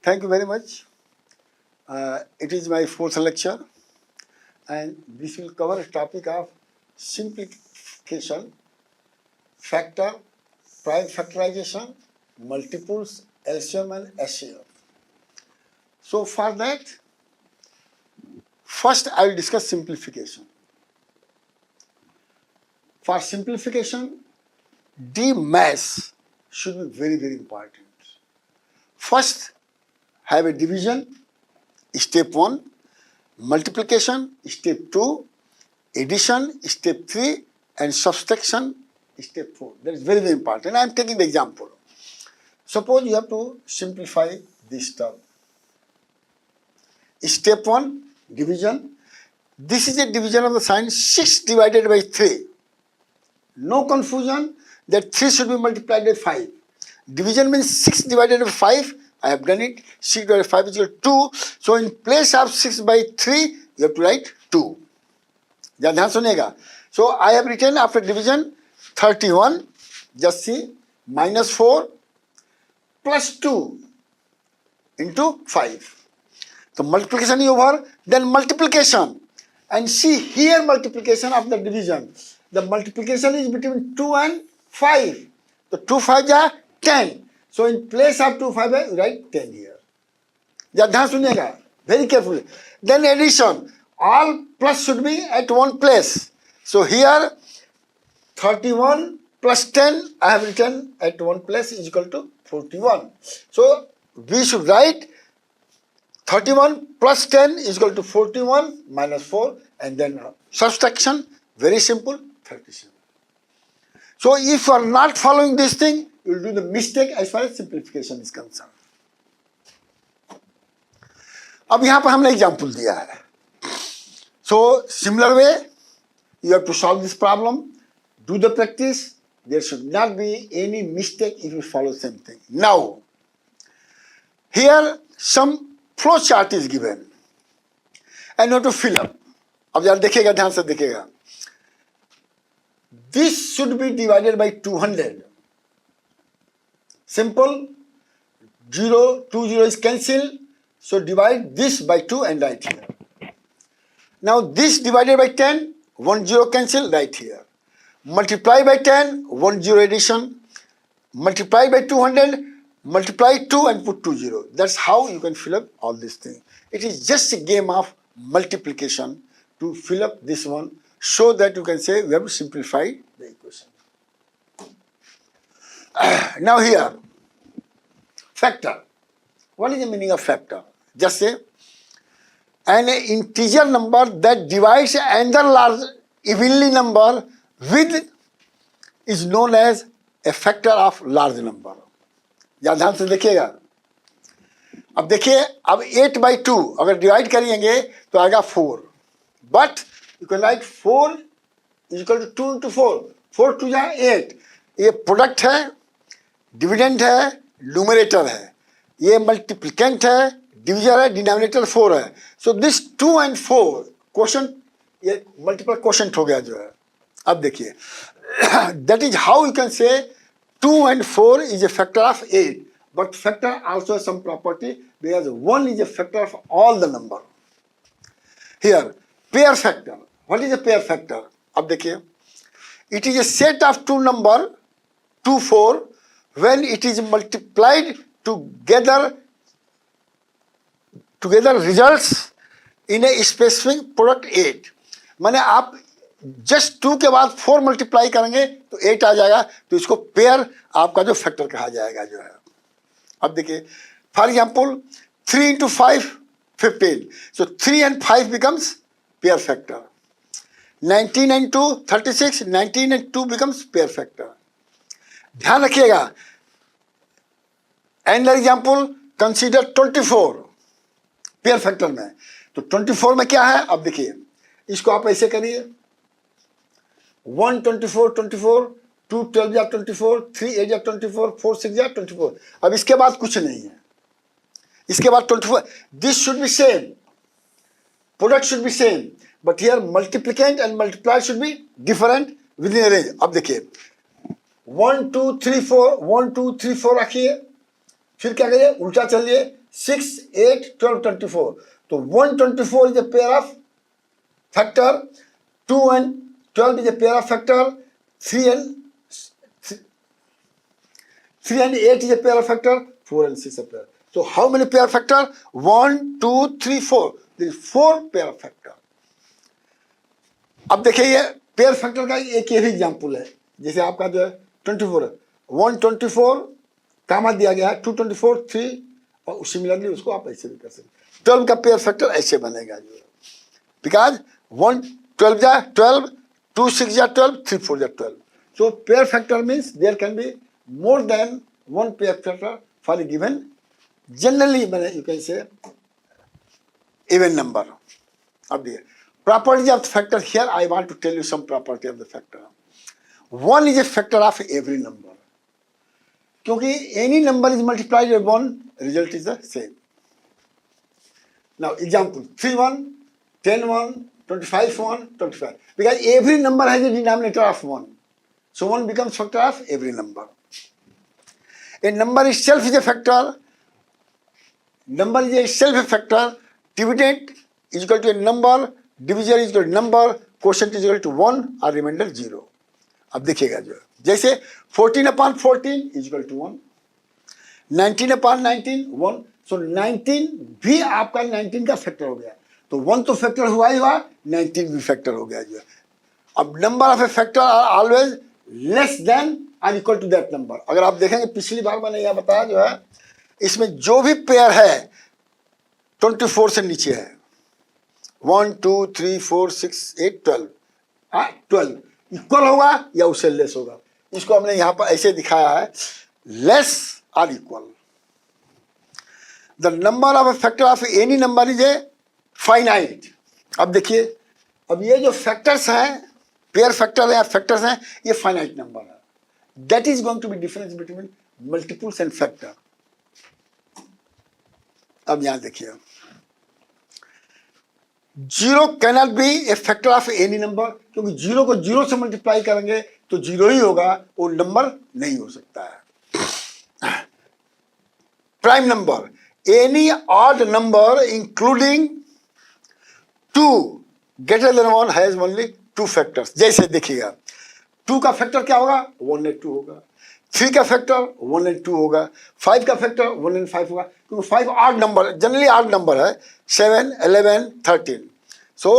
Thank you very much. It is my fourth lecture, and this will cover a topic of simplification, factor, prime factorization, multiples, LCM and HCF. So for that, first I will discuss simplification. For simplification, the mass should be very, very important. First, have a division, step 1, multiplication, step 2, addition, step 3, and subtraction, step 4. That is very, very important. I am taking the example. Suppose you have to simplify this term. Step 1, division. This is a division of the sign 6 divided by 3. No confusion that 3 should be multiplied by 5. Division means 6 divided by 5. I have done it. 6 divided by 5 is equal to 2. So in place of 6 by 3, you have to write 2. ध्यान सुनिएगा. So I have written after division 31. Just see, minus 4 plus 2 into 5. So multiplication is over. Then multiplication. And see here multiplication of the division. The multiplication is between 2 and 5. So 2 5s are 10. So in place of 2 5 you write 10 here. ध्यान सुनिएगा very carefully. Then addition. All plus should be at one place. So here 31 plus 10 I have written at one place is equal to 41. So we should write 31 plus 10 is equal to 41 minus 4 and then subtraction. Very simple, 37. So if you are not following this thing, you will do the mistake as far as simplification is concerned. अब यहाँ पर हमने example दिया है. So similar way, you have to solve this problem. Do the practice. There should not be any mistake if you follow same thing. Now, here some flow chart is given, and you have to fill up. अब यार देखिएगा, ध्यान से देखिएगा. This should be divided by 200. Simple. 0, 2 0 is cancelled. So divide this by 2 and write here. Now this divided by 10, 1 0 cancel, right here. Multiply by 10, 1 0 addition. Multiply by 200, multiply 2 and put 2 0. That's how you can fill up all this thing. It is just a game of multiplication to fill up this one, so that you can say we have to simplify the equation. Now here, factor. What is the meaning of factor? Just say, an integer number that divides another large evenly number with is known as a factor of large number. ध्यान से देखिएगा. अब देखिए, अब 8 by 2 अगर divide करेंगे तो आएगा 4. But you can write 4 is equal to 2 into 4. 4 2 जा 8. ये प्रोडक्ट है, डिविडेंड है, न्यूमरेटर है. ये मल्टीप्लिकेंट है, डिविजन है, डिनोमिनेटर 4 है. सो दिस 2 and 4 क्वेश्चन, ये मल्टीपल क्वेश्चन हो गया जो है. अब देखिए, that is how you can say 2 and 4 is a factor of 8. But factor also has some property because 1 is a factor of all the number. Here, pair factor. What is a pair factor? अब देखिए, it is a set of two number 2 4 when it is multiplied together results in a specific product 8. माने आप just 2 के बाद 4 multiply करेंगे तो 8 आ जाएगा, तो इसको पेयर आपका जो फैक्टर कहा जाएगा जो है. अब देखिए, for example 3 into 5 15. So 3 and 5 becomes pair factor. 19 and 2 36. 19 and 2 becomes pair factor. ध्यान रखिएगा. And example consider 24 pair factor में. तो 24 में क्या है? अब देखिए, इसको आप ऐसे करिए. 1 24 24, 2 12 या 24, 3 8 या 24, 4 6 या 24. अब इसके बाद कुछ नहीं है. इसके बाद 24. This should be same, product should be same, but here multiplicand and multiply should be different with in range. अब देखिए, 1 2 3 4, 1 2 3 4 रखिए. फिर क्या करिए? उल्टा चलिए. 6, 8, 12, 24. तो 124 is a pair of factor, 2 and 12 is a pair of factor, 3 and 8 is a pair of factor, 4 and 6 a pair. So how many pair factor? 1, 2, 3, 4. There is 4 pair of factor. अब देखिए ये पेयर फैक्टर का एक ये भी example है, जैसे आपका जो है 24 है, 124 कामा दिया गया है, 224 3, और सिमिलरली उसको आप ऐसे भी कर सकते। 12 का पेयर फैक्टर ऐसे बनेगा जो है, बिकॉज 1 12 जा 12, 2 6 जा 12, 3 4 जा 12. So pair factor means there can be more than one pair factor for a given, generally you can say even number. अब देखिए properties of the factor. Here I want to tell you some property of the factor. 1 is a factor of every number, क्योंकि any number is multiplied by 1, result is the same. Now example 3 1, 10 1, 25 1, 25, because every number has a denominator of 1, so 1 becomes factor of every number. A number itself is a factor. Number is itself a factor. Dividend is equal to a number, divisor is equal to number, quotient is equal to 1 और reminder 0. अब देखिएगा जो जैसे 14/14 is equal to 1, 19/19 1, so 19 भी आपका 19 का factor हो गया, तो 1 तो फैक्टर हुआ ही हुआ, 19 भी फैक्टर हो गया जो है. अब number of a factor are always less than और इक्वल टू दैट नंबर. अगर आप देखेंगे पिछली बार मैंने यह बताया जो है, इसमें जो भी पेयर है 24 से नीचे है, 1 2 3 4 6 8 12, 12 इक्वल होगा या उससे लेस होगा. इसको हमने यहां पर ऐसे दिखाया है, लेस और equal. The number of a factor of any number is a finite. अब देखिए, अब ये जो फैक्टर्स हैं, पेयर फैक्टर या फैक्टर्स हैं, ये फाइनाइट नंबर है. That is going to be difference between multiples and factor. अब यहां देखिए, 0 cannot be a factor of any number, क्योंकि 0 को 0 से मल्टीप्लाई करेंगे तो 0 ही होगा, वो नंबर नहीं हो सकता है. Prime number, any odd number including 2 greater than 1 has only 2 factors. जैसे देखिएगा, 2 का फैक्टर क्या होगा? 1 and 2 होगा. 3 का फैक्टर 1 and 2 होगा. 5 का फैक्टर 1 and 5 होगा, क्योंकि 5 odd number, generally odd number है. 7 11 13. सो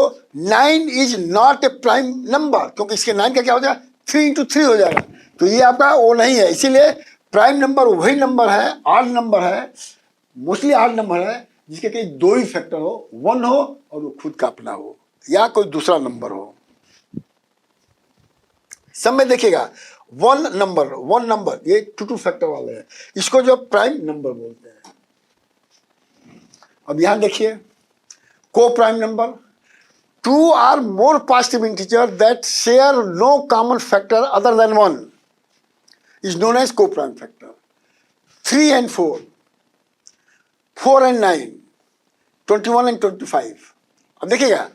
9 is not A prime number, क्योंकि इसके 9 का क्या हो जाएगा? 3 into 3 हो जाएगा, तो ये आपका वो नहीं है. इसीलिए प्राइम नंबर वही नंबर है, ऑड नंबर है, मोस्टली ऑड नंबर है, जिसके कहीं 2 ही फैक्टर हो, 1 हो और वो खुद का अपना हो, या कोई दूसरा नंबर हो. सब में देखिएगा, 1 नंबर ये 2 फैक्टर वाले हैं, इसको जो प्राइम नंबर बोलते हैं. अब यहां देखिए, को prime number, 2 or more positive integer that share no common factor other than 1 is known as co-prime factor. 3 and 4, 4 and 9, 21 and 25. अब देखिएगा,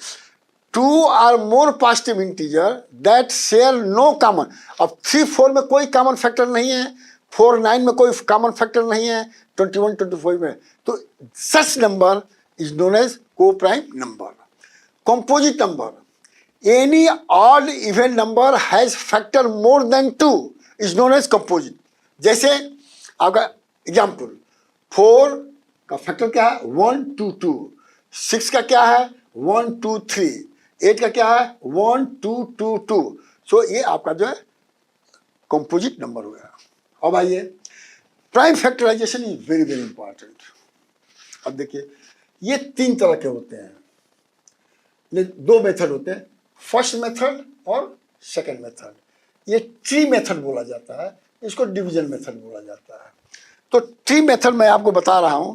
2 or more positive integer that share no common. अब 3 4 में कोई कॉमन फैक्टर नहीं है, 4 9 में कोई common factor नहीं है, 21 25 में, तो such number is known as coprime number. Composite number, any odd even number has factor more than 2 is known as composite. जैसे आपका एग्जाम्पल, 4 का फैक्टर क्या है? 1 2 2. 6 का क्या है? 1 2 3. 8 का क्या है? 1 2 2 2. सो ये आपका जो है कंपोजिट नंबर हो गया. अब आइए, prime factorisation is very very important. अब देखिए, ये 3 तरह के होते हैं, 2 मेथड होते हैं, फर्स्ट मेथड और सेकंड मेथड. ये ट्री मेथड बोला जाता है, इसको डिवीजन मेथड बोला जाता है. तो ट्री मेथड मैं आपको बता रहा हूं,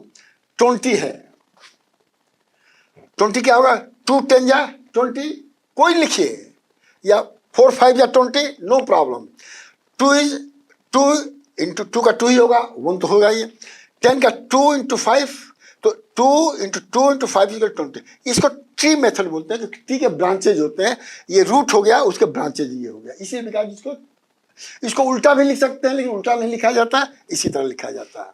20 है. 20 क्या होगा? 2 10 या 20 कोई लिखिए, या 4 5 या 20, नो प्रॉब्लम. 2 इज 2 इंटू 2 का 2 ही होगा, 1 तो होगा ये. 10 का 2 इंटू 5, तो 2 इंटू 2 इंटू 5 इक्वल 20. इसको ट्री मेथड बोलते हैं, जो ट्री के ब्रांचेज होते हैं. ये रूट हो गया, उसके ब्रांचेज ये हो गया. इसी प्रकार इसको उल्टा भी लिख सकते हैं, लेकिन उल्टा नहीं लिखा जाता, इसी तरह लिखा जाता है.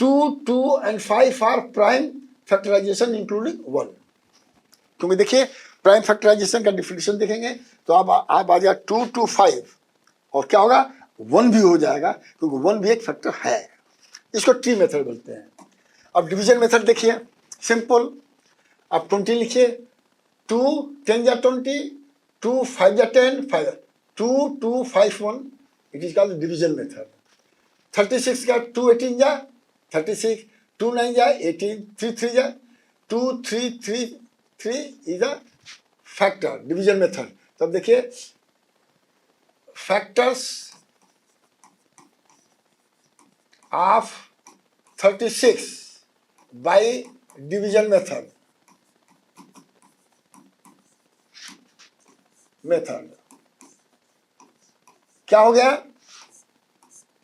2 and 5 are prime factorisation including 1। क्योंकि देखिए प्राइम फैक्टराइजेशन का डिफिनेशन देखेंगे तो आप आ जाएगा 2 to 5 और क्या होगा 1 भी हो जाएगा, क्योंकि 1 भी एक फैक्टर है। इसको ट्री मेथड बोलते हैं। अब डिवीजन मेथड देखिए, सिंपल। आप 20 लिखिए, 2 10 जा 20, 2 5 जा 10, 5 2 2 5 1, it is called division method. 36 का 2 18 जा 36, 2 9 जा 18, 3 3 जा 2 3 3 3 is a factor division method. तब देखिए factors of 36 by division method क्या हो गया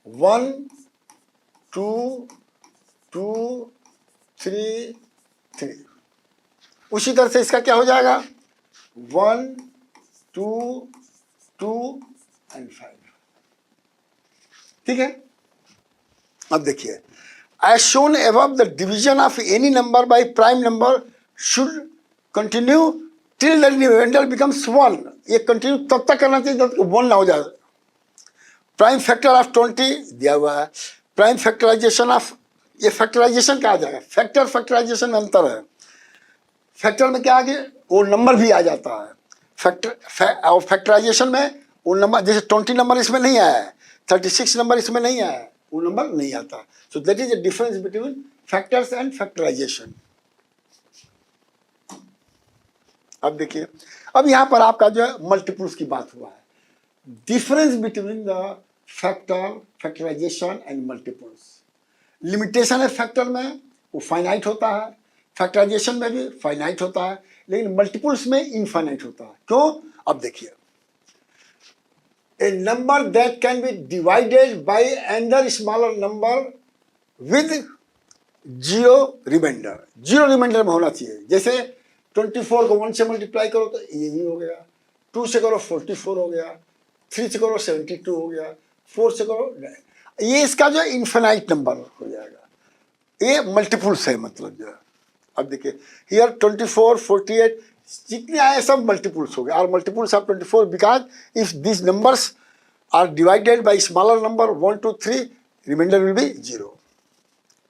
1 2 2 3 3। उसी तरह से इसका क्या हो जाएगा 1 2 2 and 5। ठीक है। अब देखिए as shown above the division of any number by prime number should continue till the remainder becomes 1। ये कंटिन्यू तब तक करना चाहिए जब तक 1 ना हो जाए। प्राइम फैक्टर ऑफ 20 दिया हुआ है। प्राइम फैक्टराइजेशन ऑफ, ये फैक्टराइजेशन कहा जाएगा। फैक्टर फैक्टराइजेशन में अंतर है। फैक्टर में क्या आगे वो नंबर भी आ जाता है, और फैक्टराइजेशन में वो नंबर, जैसे 20 नंबर इसमें नहीं आया है, 36 नंबर इसमें नहीं आया है, वो नंबर नहीं आता। So that is the difference between factors and factorisation. अब देखिए, अब यहां पर आपका जो है मल्टीपल्स की बात हुआ है। Difference between the factor, factorisation and multiples. Limitation है फैक्टर में, वो फाइनाइट होता है, फैक्टराइजेशन में भी फाइनाइट होता है, लेकिन मल्टीपल्स में इनफाइनाइट होता है। क्यों? अब देखिए, a number that can be divided by another smaller number with zero remainder. Zero remainder में होना चाहिए। जैसे 24 को 1 से मल्टीप्लाई करो तो ये ही हो गया, 2 से करो 44 हो गया, 3 से करो 72 हो गया, 4 से करो, ये इसका जो है इनफाइनाइट नंबर हो जाएगा। ये मल्टीपल्स है, मतलब जो है। अब देखिए हियर 24 48 जितने आए सब मल्टीपल्स हो गए, और multiples of 24 because if this numbers are divided by smaller number 1 2 3 reminder will be 0।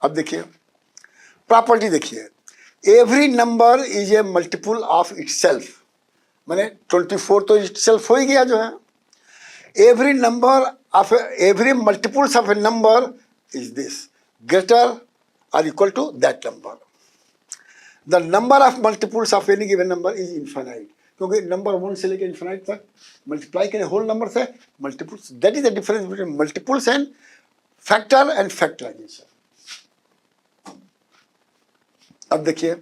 अब देखिए प्रॉपर्टी देखिए, every number is a multiple of itself. माने 24 तो इटसेल्फ हो ही गया जो है। Every number of every multiples of a number is this greater or equal to that number. The number of multiples of any given number is infinite, क्योंकि number 1 से लेकर इन्फिनाइट तक मल्टीप्लाई करें होल नंबर से multiples. That is the difference between multiples and factor and factorisation. अब देखिए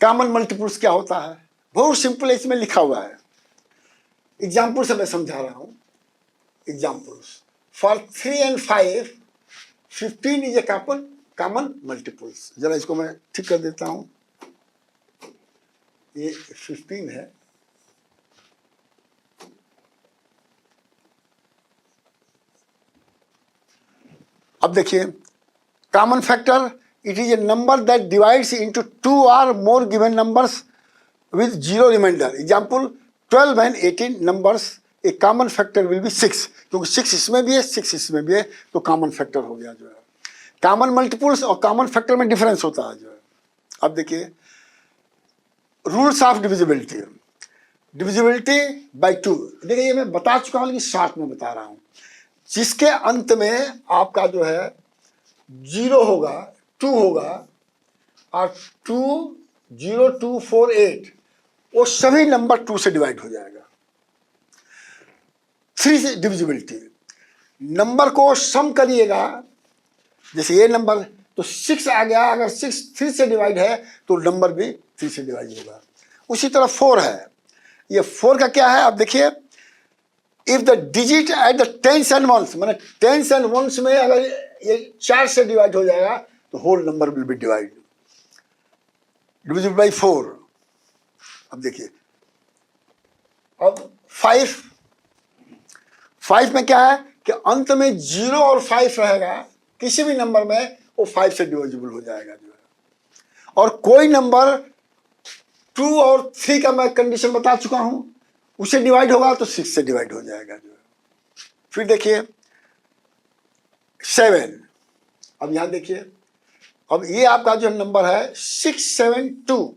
common multiples क्या होता है, बहुत सिंपल इसमें लिखा हुआ है। एग्जाम्पल से मैं समझा रहा हूं। Examples for 3 and 5 15 is a common multiples. जरा इसको मैं ठीक कर देता हूं, ये 15 है। अब देखिए common factor, it is a number that divides into 2 or more given numbers with zero remainder। Example 12 and 18 numbers, A common factor will be 6, क्योंकि 6 इसमें भी है 6 इसमें भी है, तो कॉमन फैक्टर हो गया जो है। कॉमन मल्टीपल्स और कॉमन फैक्टर में डिफरेंस होता है जो है। अब देखिए rules of divisibility. Divisibility bye 2, देखिए ये मैं बता चुका हूं लेकिन शॉर्ट में बता रहा हूं। जिसके अंत में आपका जो है 0 होगा, 2 होगा, और 2 0 2 4 8, वो सभी नंबर 2 से डिवाइड हो जाएगा। 3 से डिविजिबिलिटी, नंबर को सम करिएगा, जैसे ये नंबर तो 6 आ गया, अगर 6 3 से डिवाइड है तो नंबर भी 3 से डिवाइड होगा। उसी तरह 4 है, ये 4 का क्या है, अब देखिए if the digit at the tens and ones, माने टेंस एंड वंस में अगर ये 4 से डिवाइड हो जाएगा तो whole number will be divide, divisible by 4। अब देखिए अब 5 में क्या है कि अंत में 0 और 5 रहेगा, किसी भी नंबर में वो 5 से डिविजिबल हो जाएगा जो है। और कोई नंबर 2 और 3 का मैं कंडीशन बता चुका हूं, उसे डिवाइड होगा तो 6 से डिवाइड हो जाएगा जो है। फिर देखिए 7, अब यहां देखिए, अब ये आपका जो नंबर है 672,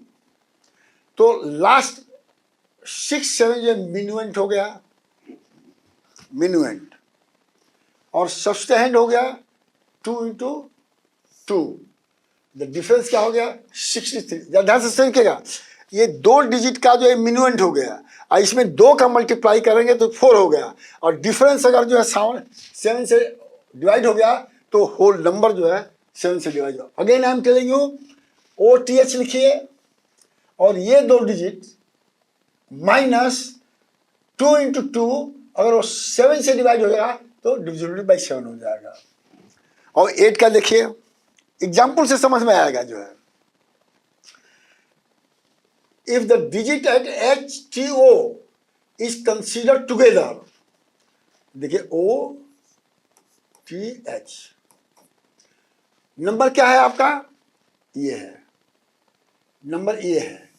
तो लास्ट 6-7 जो मिनुएंट हो गया, मिनुएंट, और सब्सटेंड हो गया 2 × 2, द डिफरेंस क्या हो गया 63। ध्यान से समझिएगा, ये 2 डिजिट का जो है मिनुएंट हो गया, और इसमें 2 का मल्टीप्लाई करेंगे तो 4 हो गया, और डिफरेंस अगर जो है 7 से डिवाइड हो गया तो होल नंबर जो है 7 से डिवाइड हो। Again I am telling you, OTH लिखिए, और ये 2 डिजिट माइनस 2 × 2, अगर वो 7 से डिवाइड हो जाएगा तो डिविजिबल बाई 7 हो जाएगा। और 8 का देखिए, एग्जाम्पल से समझ में आएगा जो है। If the digit at HTO is considered together, देखिए OTH, नंबर क्या है आपका, ये है नंबर, ये है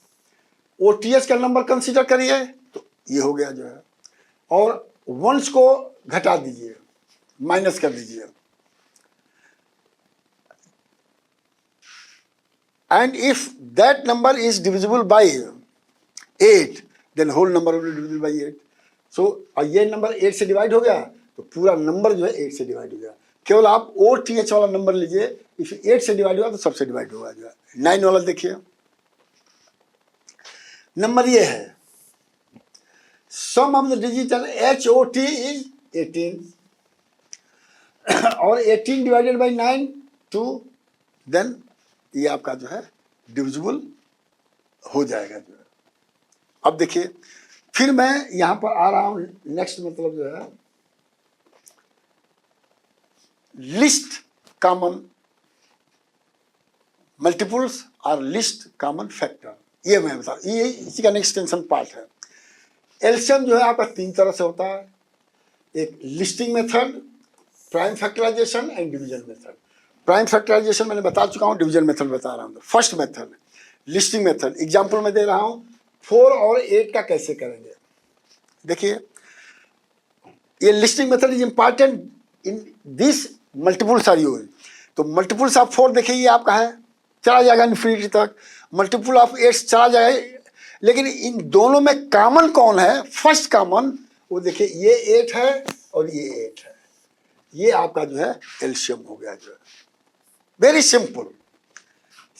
OTH का नंबर कंसीडर करिए तो ये हो गया जो है, और वंस को घटा दीजिए, माइनस कर दीजिए, and if that number is divisible by 8, then whole number will be divisible by 8. So ये नंबर 8 से डिवाइड हो गया तो पूरा नंबर जो है 8 से डिवाइड हो गया। केवल आप OTH वाला नंबर लीजिए, इफ 8 से डिवाइड हुआ तो सबसे डिवाइड होगा जो है। 9 वाला देखिए, नंबर ये है, sum of the digital HOT is 18, और 18 डिवाइडेड बाई 9 2, देन ये आपका जो है डिविजिबल हो जाएगा जो है। अब देखिए, फिर मैं यहां पर आ रहा हूं, नेक्स्ट मतलब जो है लिस्ट कॉमन मल्टीपल्स और लिस्ट कॉमन फैक्टर, ये मैं बता, ये इसी का नेक्स्ट टेंशन पार्ट है। एलसीएम जो है आपका 3 तरह से होता है, एक listing method, prime factorisation and division method. Prime factorisation मैंने बता चुका हूँ, डिवीजन मेथड बता रहा हूँ। First method listing method, example में दे रहा हूँ, 4 और 8 का कैसे करेंगे। देखिए, ये listing method is important in this multiples are use. तो मल्टीपल्स ऑफ 4 देखिए ये आपका है, चला जाएगा इन्फिनिटी तक, मल्टीपल ऑफ 8 चला जाएगा, लेकिन इन दोनों में कॉमन कौन है, फर्स्ट कॉमन वो देखिए ये 8 है और ये 8 है, ये आपका जो है एलसीएम हो गया जो है, very simple.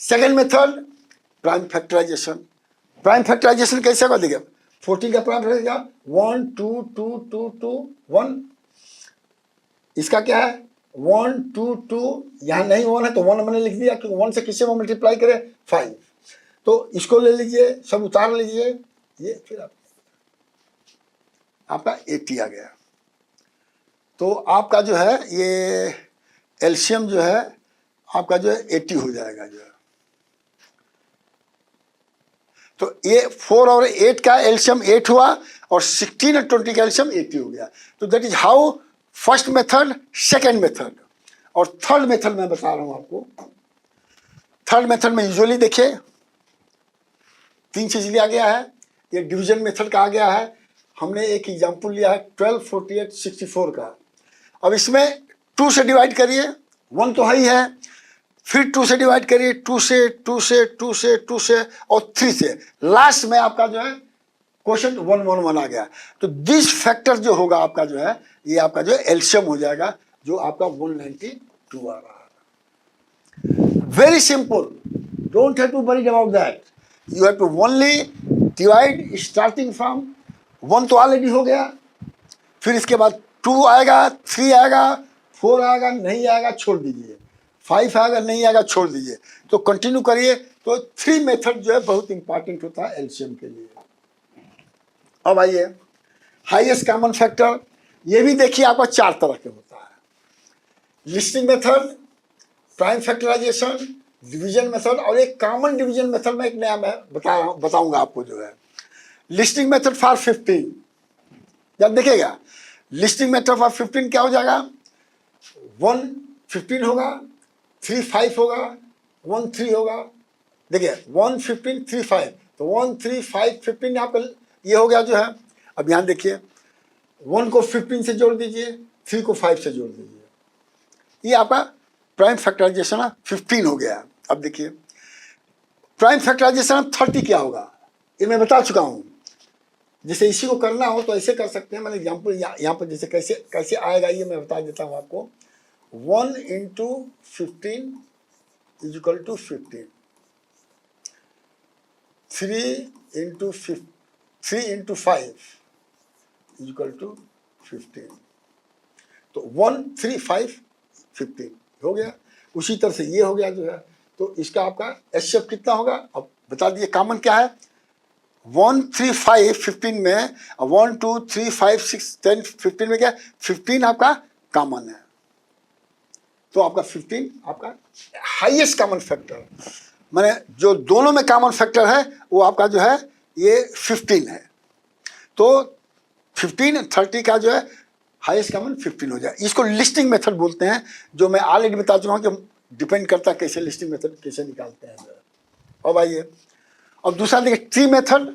Second method prime factorisation. Prime factorisation कैसे होगा, देखिए 14 का प्राइम फैक्टराइजेशन 1 2 2 2 2 1, इसका क्या है 1 2 2, यहाँ नहीं 1 है तो 1 मैंने लिख दिया, क्योंकि 1 से किसी को मल्टीप्लाई करे 5, तो इसको ले लीजिए, सब उतार लीजिए, ये फिर आपका 80 आ गया। तो आपका जो है ये एलसीएम जो है आपका जो है 80 हो जाएगा जो है। तो ये 4 और 8 का एलसीएम 8 हुआ, और 16 और 20 का एलसीएम 80 हो गया। तो that is how first method, second method, और थर्ड मेथड मैं बता रहा हूं आपको। थर्ड मेथड में यूजुअली देखिए 3 चीज लिया गया है, ये डिवीजन मेथड का आ गया है। हमने एक एग्जाम्पल लिया है 12 48 64 का। अब इसमें 2 से डिवाइड करिए, 1 तो है ही है, फिर 2 से डिवाइड करिए, 2 से 2 से 2 से 2 से और 3 से, लास्ट में आपका जो है क्वेश्चन 1 1 1 आ गया। तो दिस फैक्टर जो होगा आपका जो है, ये आपका जो है एलसीएम हो जाएगा, जो आपका 192 आ रहा है। Very simple, don't have to worry about that, you have to only divide starting from 1 तो ऑलरेडी हो गया, फिर इसके बाद 2 आएगा, 3 आएगा, 4 आएगा, नहीं आएगा छोड़ दीजिए, 5 आएगा, नहीं आएगा छोड़ दीजिए। तो कंटिन्यू करिए। तो 3 मेथड जो है बहुत इंपॉर्टेंट होता है एलसीएम के लिए। अब आइए हाईएस्ट कॉमन फैक्टर, ये भी देखिए आपका 4 तरह के होता है, listing method, prime factorisation, division method, और एक कॉमन डिवीजन मेथड में एक नया मैं बताऊंगा आपको जो है लिस्टिंग मेथड फॉर 15। जब देखिएगा लिस्टिंग मेथड फॉर 15 क्या हो जाएगा, 1 15 होगा, 3 5 होगा, 1 3 होगा, देखिए 1 15 3 5, तो 1 3 5 15 यहाँ पर ये हो गया जो है। अब यहाँ देखिए 1 को 15 से जोड़ दीजिए, 3 को 5 से जोड़ दीजिए, ये आपका प्राइम फैक्टराइजेशन 15 हो गया। अब देखिए प्राइम फैक्टराइजेशन 30 क्या होगा, ये मैं बता चुका हूँ। जैसे इसी को करना हो तो ऐसे कर सकते हैं, मैंने एग्जाम्पल यहाँ पर जैसे कैसे कैसे आएगा ये मैं बता देता हूँ आपको। 1 into 15 is equal to 15, 3 into 5 is equal to 15, तो 1 3 5 15 हो गया। उसी तरह से ये हो गया जो है, तो इसका आपका एचसीएफ कितना होगा, अब बता दिए। कॉमन क्या है, 1 3 5 15 में, 1 2 3 5 6 10 15 में क्या 15 आपका कॉमन है, तो आपका 15 आपका हाईएस्ट कॉमन फैक्टर, माने जो दोनों में कॉमन फैक्टर है वो आपका जो है ये 15 है। तो 15 30 का जो है हाईएस्ट कॉमन 15 हो जाए। इसको लिस्टिंग मेथड बोलते हैं, जो मैं ऑलरेडी बता चुका हूँ कि डिपेंड करता है कैसे लिस्टिंग मेथड कैसे निकालते हैं। अब आइए अब दूसरा देखिए ट्री मेथड।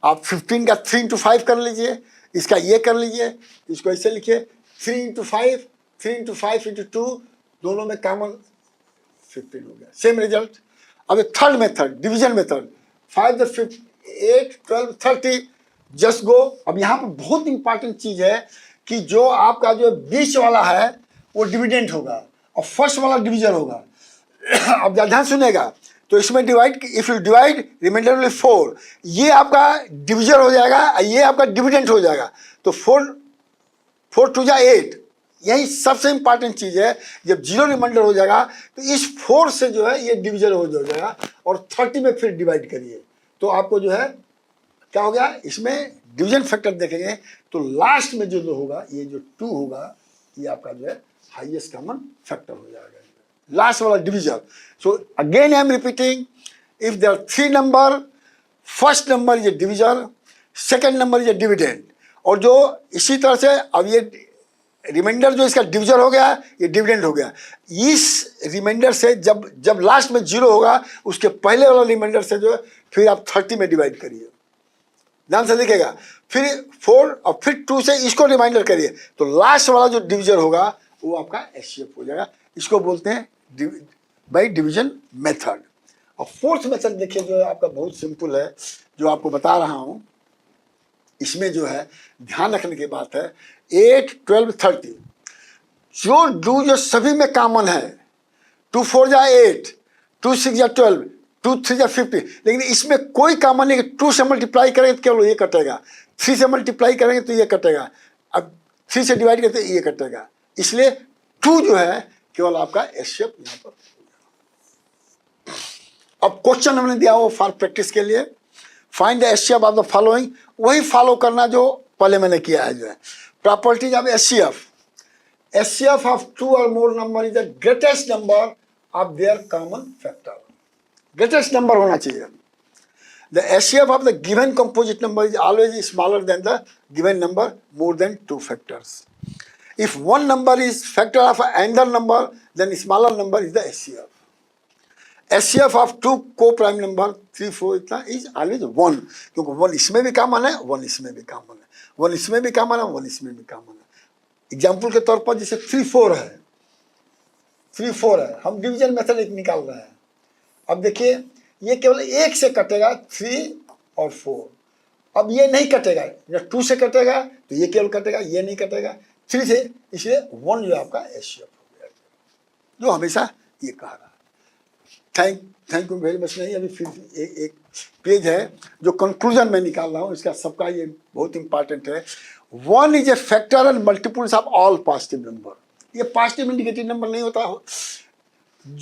आप 15 का 3 इंटू 5 कर लीजिए, इसका ये कर लीजिए, इसको ऐसे लिखिए 3 इंटू 5, 3 इंटू 5 इंटू 2, दोनों में कॉमन 15 हो गया, सेम रिजल्ट। अब third method division method, 5 the 5 8 12 30 just go. अब यहाँ पर बहुत इंपॉर्टेंट चीज है कि जो आपका जो बीच वाला है वो डिविडेंड होगा और फर्स्ट वाला डिवीजन होगा। अब ध्यान सुनेगा, तो इसमें divide, if you divide reminder will 4, ये आपका डिवीजन हो जाएगा, ये आपका डिविडेंड हो जाएगा। तो 4 2 जा 8, यही सबसे इंपॉर्टेंट चीज है। जब जीरो रिमाइंडर हो जाएगा तो इस 4 से जो है ये डिवीजन हो जाएगा और 30 में फिर डिवाइड करिए, तो आपको जो है क्या हो गया, इसमें डिवीजन फैक्टर देखेंगे तो लास्ट में जो होगा ये जो 2 होगा, ये आपका जो है हाईएस्ट कॉमन फैक्टर हो जाएगा, लास्ट वाला division. So again I am repeating, if there are 3 number, first number is a division, second number is a dividend, और जो इसी तरह से अब ये रिमाइंडर जो इसका डिवीजन हो गया ये डिविडेंड हो गया। इस रिमाइंडर से जब लास्ट में 0 होगा उसके पहले वाला रिमाइंडर से जो है फिर आप 30 में डिवाइड करिए, ध्यान से देखिएगा, फिर 4 और फिर 2 से इसको रिमाइंडर करिए, तो लास्ट वाला जो डिवीजन होगा वो आपका एचसीएफ हो जाएगा। इसको बोलते हैं बाय डिवीजन मेथड। और फोर्थ मेथड देखिए जो है आपका बहुत सिंपल है, जो आपको बता रहा हूं। इसमें जो है ध्यान रखने की बात है, 8 12 30 जो सभी में कॉमन है, 2 4 जा 8, 2 6 जा 12, 2 3 जा 50, लेकिन इसमें कोई कॉमन नहीं। 2 से मल्टीप्लाई करेंगे तो केवल ये कटेगा, 3 से मल्टीप्लाई करेंगे तो ये कटेगा, अब 3 से डिवाइड करते ये कटेगा, इसलिए 2 जो है केवल आपका एचसीएफ यहाँ पर। अब क्वेश्चन हमने दिया वो फॉर प्रैक्टिस के लिए, find the HCF of the following, वही फॉलो करना जो पहले मैंने किया है। जो है properties of HCF, HCF of 2 और मोर number is the greatest number of their common factor, greatest number होना चाहिए। The HCF of the given composite number is always smaller than the given number more than 2 factors. If one number is factor of another number, then smaller number is the HCF. HCF of 2 co-prime number 3 4 इतना is always 1, क्योंकि 1 इसमें भी common है, 1 इसमें भी common है, 1 इसमें भी कॉमन है, 1 इसमें भी कॉमन है। एग्जाम्पल के तौर पर जैसे 3 4 है, 3 4 है, हम डिवीजन मेथड एक निकाल रहे हैं। अब देखिए ये केवल 1 से कटेगा, 3 और 4। अब ये नहीं कटेगा, जब 2 से कटेगा तो ये केवल कटेगा, ये नहीं कटेगा, 3 से, इसलिए 1 जो आपका एचसीएफ हो गया, जो हमेशा ये कह रहा है। Thank you very much. नहीं, अभी फिर एक पेज है जो कंक्लूजन में निकाल रहा हूँ, इसका सबका ये बहुत इंपॉर्टेंट है। 1 is a factor and multiples of all positive number, ये पॉजिटिव एंड नेगेटिव नंबर नहीं होता।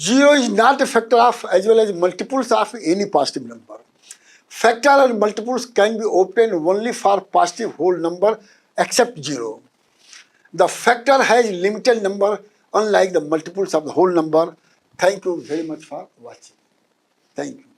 0 is not a factor of as well as multiples of any positive number. Factor and multiples can be obtained only for positive whole number except 0. The factor has limited number unlike the multiples of the whole number. Thank you very much for watching. Thank you.